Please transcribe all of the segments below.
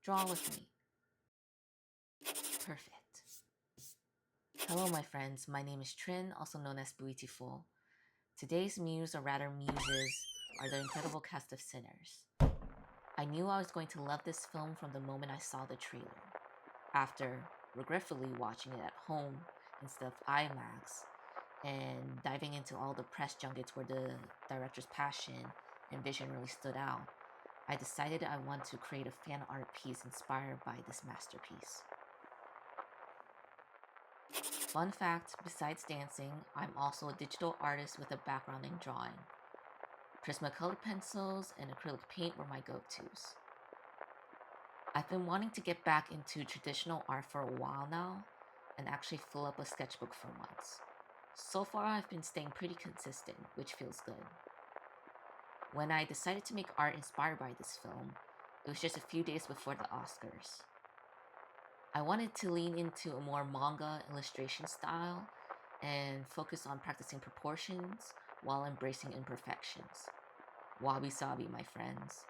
Draw with me. Perfect. Hello, my friends. My name is Trinh, also known as Beautiful. Today's muse, or rather muses, are the incredible cast of Sinners. I knew I was going to love this film from the moment I saw the trailer. After regretfully watching it at home instead of IMAX and diving into all the press junkets where the director's passion and vision really stood out, I decided I want to create a fan art piece inspired by this masterpiece. Fun fact, besides dancing, I'm also a digital artist with a background in drawing. Prismacolor pencils and acrylic paint were my go-tos. I've been wanting to get back into traditional art for a while now and actually fill up a sketchbook for once. So far, I've been staying pretty consistent, which feels good. When I decided to make art inspired by this film, it was just a few days before the Oscars. I wanted to lean into a more manga illustration style and focus on practicing proportions while embracing imperfections. Wabi sabi, my friends.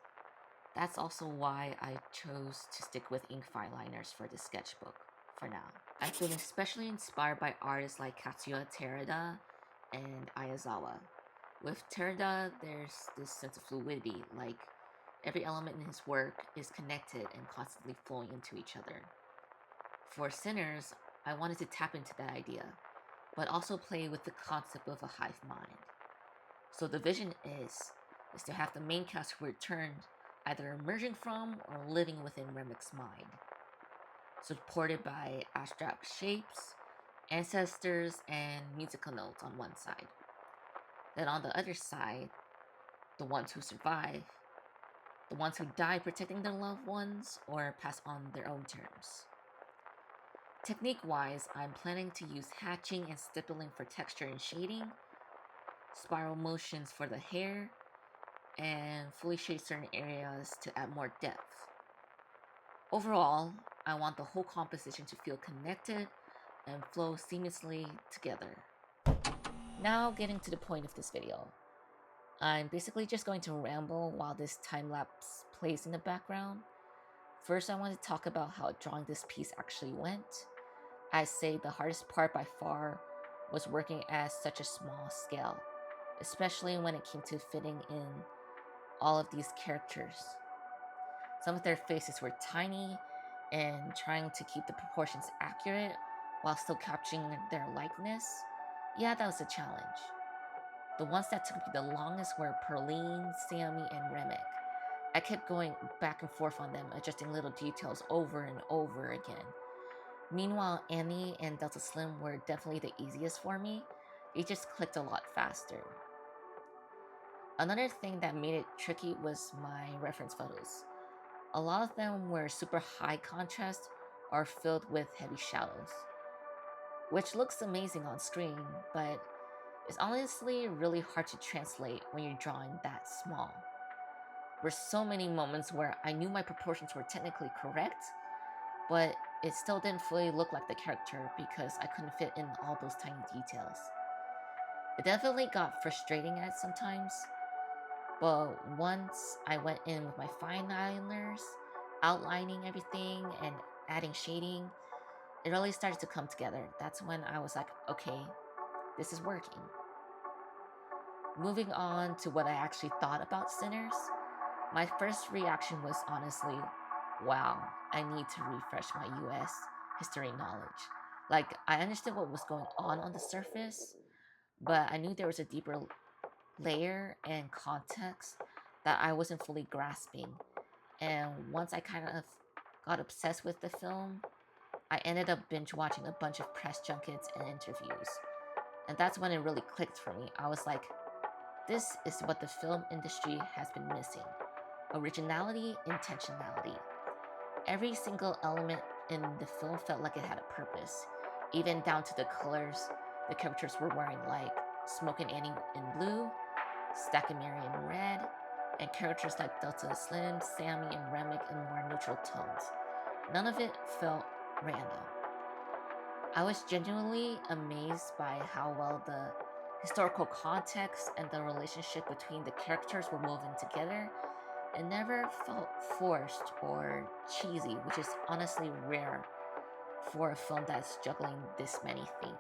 That's also why I chose to stick with ink fireliners for this sketchbook for now. I've been especially inspired by artists like Katsuya Terada and Ayazawa. With Terada, there's this sense of fluidity, like every element in his work is connected and constantly flowing into each other. For Sinners, I wanted to tap into that idea, but also play with the concept of a hive mind. So the vision is to have the main cast who returned either emerging from or living within Remek's mind, supported by abstract shapes, ancestors, and musical notes on one side. Then on the other side, the ones who survive, the ones who die protecting their loved ones or pass on their own terms. Technique-wise, I'm planning to use hatching and stippling for texture and shading, spiral motions for the hair, and fully shade certain areas to add more depth. Overall, I want the whole composition to feel connected and flow seamlessly together. Now getting to the point of this video. I'm basically just going to ramble while this time-lapse plays in the background. First, I want to talk about how drawing this piece actually went. I'd say the hardest part by far was working at such a small scale, especially when it came to fitting in all of these characters. Some of their faces were tiny, and trying to keep the proportions accurate while still capturing their likeness, yeah, that was a challenge. The ones that took me the longest were Perline, Sammy, and Remek. I kept going back and forth on them, adjusting little details over and over again. Meanwhile, Annie and Delta Slim were definitely the easiest for me. They just clicked a lot faster. Another thing that made it tricky was my reference photos. A lot of them were super high contrast or filled with heavy shadows, which looks amazing on screen, but it's honestly really hard to translate when you're drawing that small. There were so many moments where I knew my proportions were technically correct, but it still didn't fully look like the character because I couldn't fit in all those tiny details. It definitely got frustrating at sometimes, but once I went in with my fine liners, outlining everything and adding shading, it really started to come together. That's when I was like, okay, this is working. Moving on to what I actually thought about Sinners, my first reaction was honestly, wow, I need to refresh my US history knowledge. Like, I understood what was going on the surface, but I knew there was a deeper layer and context that I wasn't fully grasping. And once I kind of got obsessed with the film, I ended up binge watching a bunch of press junkets and interviews. And that's when it really clicked for me. I was like, this is what the film industry has been missing. Originality, intentionality. Every single element in the film felt like it had a purpose, even down to the colors the characters were wearing, like Smoke and Annie in blue, Stack and Mary in red, and characters like Delta Slim, Sammy, and Remek in more neutral tones. None of it felt random. I was genuinely amazed by how well the historical context and the relationship between the characters were woven together, It never felt forced or cheesy, which is honestly rare for a film that's juggling this many themes.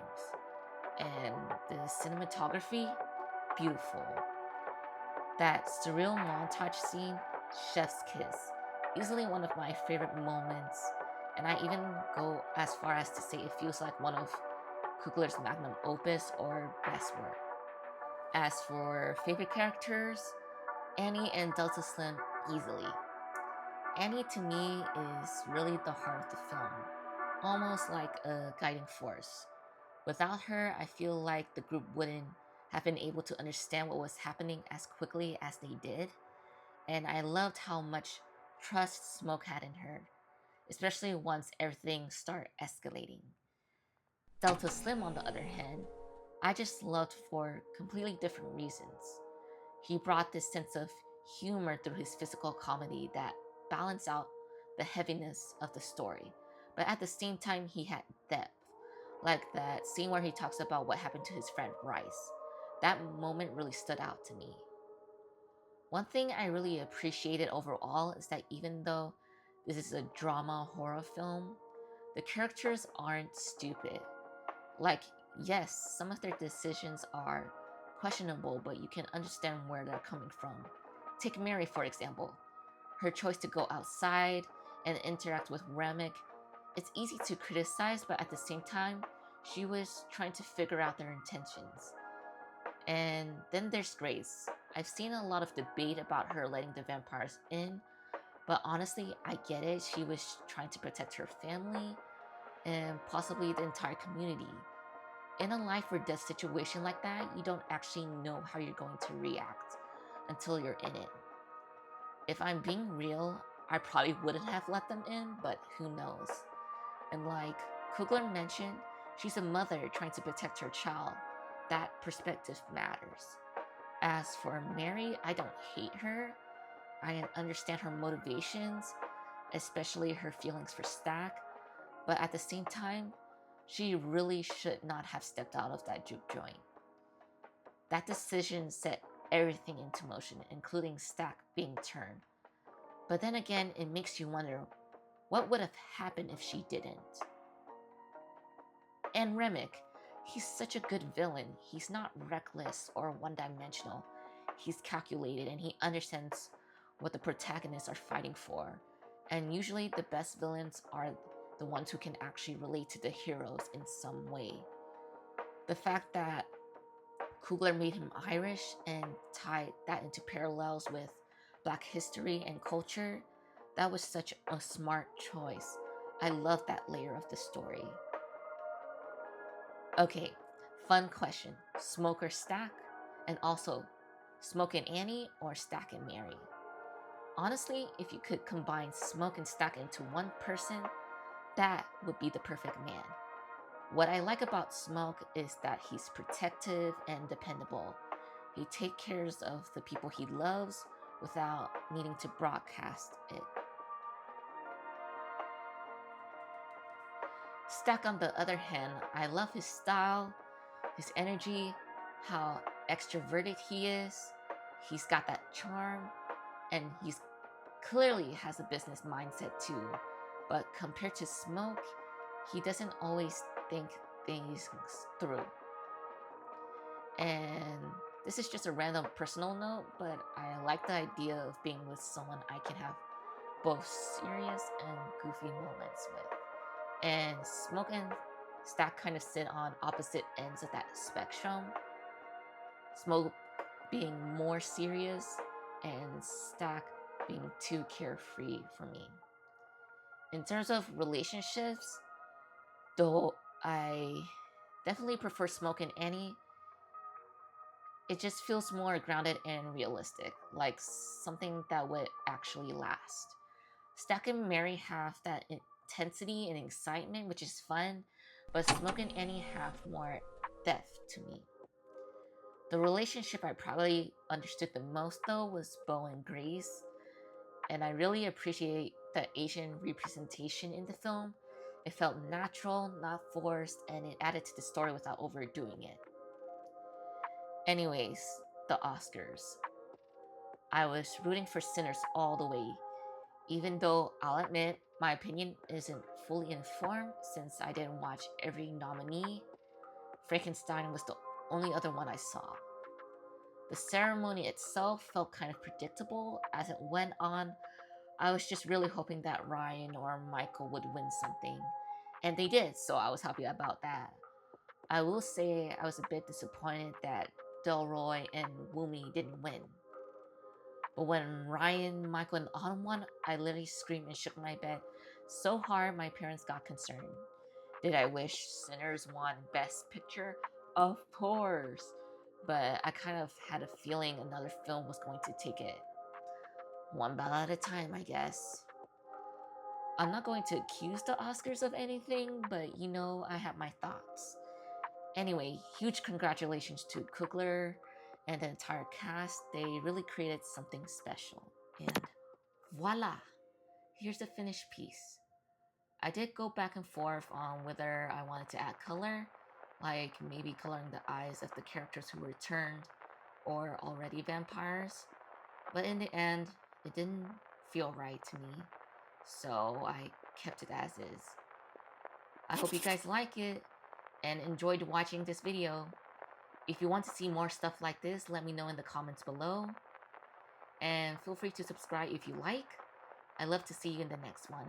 And the cinematography, beautiful. That surreal montage scene, Chef's Kiss, easily one of my favorite moments, and I even go as far as to say it feels like one of Coogler's magnum opus or best work. As for favorite characters, Annie and Delta Slim easily. Annie to me is really the heart of the film, almost like a guiding force. Without her, I feel like the group wouldn't have been able to understand what was happening as quickly as they did, and I loved how much trust Smoke had in her, especially once everything started escalating. Delta Slim, on the other hand, I just loved for completely different reasons. He brought this sense of humor through his physical comedy that balanced out the heaviness of the story, but at the same time, he had depth. Like that scene where he talks about what happened to his friend Bryce. That moment really stood out to me. One thing I really appreciated overall is that even though this is a drama horror film, the characters aren't stupid. Like, yes, some of their decisions are questionable, but you can understand where they're coming from. Take Mary, for example. Her choice to go outside and interact with Remick. It's easy to criticize, but at the same time, she was trying to figure out their intentions. And then there's Grace. I've seen a lot of debate about her letting the vampires in, but honestly, I get it. She was trying to protect her family and possibly the entire community. In a life or death situation like that, you don't actually know how you're going to react until you're in it. If I'm being real, I probably wouldn't have let them in, but who knows? And like Coogler mentioned, she's a mother trying to protect her child. That perspective matters. As for Mary, I don't hate her. I understand her motivations, especially her feelings for Stack, but at the same time, she really should not have stepped out of that juke joint. That decision set everything into motion, including Stack being turned. But then again, it makes you wonder, what would have happened if she didn't? And Remick, he's such a good villain. He's not reckless or one-dimensional. He's calculated and he understands what the protagonists are fighting for. And usually the best villains are the ones who can actually relate to the heroes in some way. The fact that Coogler made him Irish and tied that into parallels with Black history and culture, that was such a smart choice. I love that layer of the story. Okay, fun question. Smoke or Stack? And also, Smoke and Annie or Stack and Mary? Honestly, if you could combine Smoke and Stack into one person, that would be the perfect man. What I like about Smoke is that he's protective and dependable. He takes care of the people he loves without needing to broadcast it. Stack, on the other hand, I love his style, his energy, how extroverted he is. He's got that charm, and he's clearly has a business mindset too. But compared to Smoke, he doesn't always think things through. And this is just a random personal note, but I like the idea of being with someone I can have both serious and goofy moments with. And Smoke and Stack kind of sit on opposite ends of that spectrum. Smoke being more serious and Stack being too carefree for me. In terms of relationships, though I definitely prefer Smoke and Annie, it just feels more grounded and realistic, like something that would actually last. Stack and Mary have that intensity and excitement, which is fun, but Smoke and Annie have more depth to me. The relationship I probably understood the most though was Bo and Grace, and I really appreciate the Asian representation in the film. It felt natural, not forced, and it added to the story without overdoing it. Anyways, the Oscars. I was rooting for Sinners all the way, even though I'll admit my opinion isn't fully informed since I didn't watch every nominee. Frankenstein was the only other one I saw. The ceremony itself felt kind of predictable as it went on. I was just really hoping that Ryan or Michael would win something, and they did, so I was happy about that. I will say I was a bit disappointed that Delroy and Woomy didn't win. But when Ryan, Michael, and Autumn won, I literally screamed and shook my bed so hard my parents got concerned. Did I wish Sinners won Best Picture? Of course. But I kind of had a feeling another film was going to take it. One battle at a time, I guess. I'm not going to accuse the Oscars of anything, but I have my thoughts. Anyway, huge congratulations to Coogler and the entire cast. They really created something special. And voila! Here's the finished piece. I did go back and forth on whether I wanted to add color, like maybe coloring the eyes of the characters who returned or already vampires. But in the end, it didn't feel right to me, so I kept it as is. I hope you guys like it and enjoyed watching this video. If you want to see more stuff like this, let me know in the comments below. And feel free to subscribe if you like. I'd love to see you in the next one.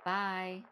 Bye!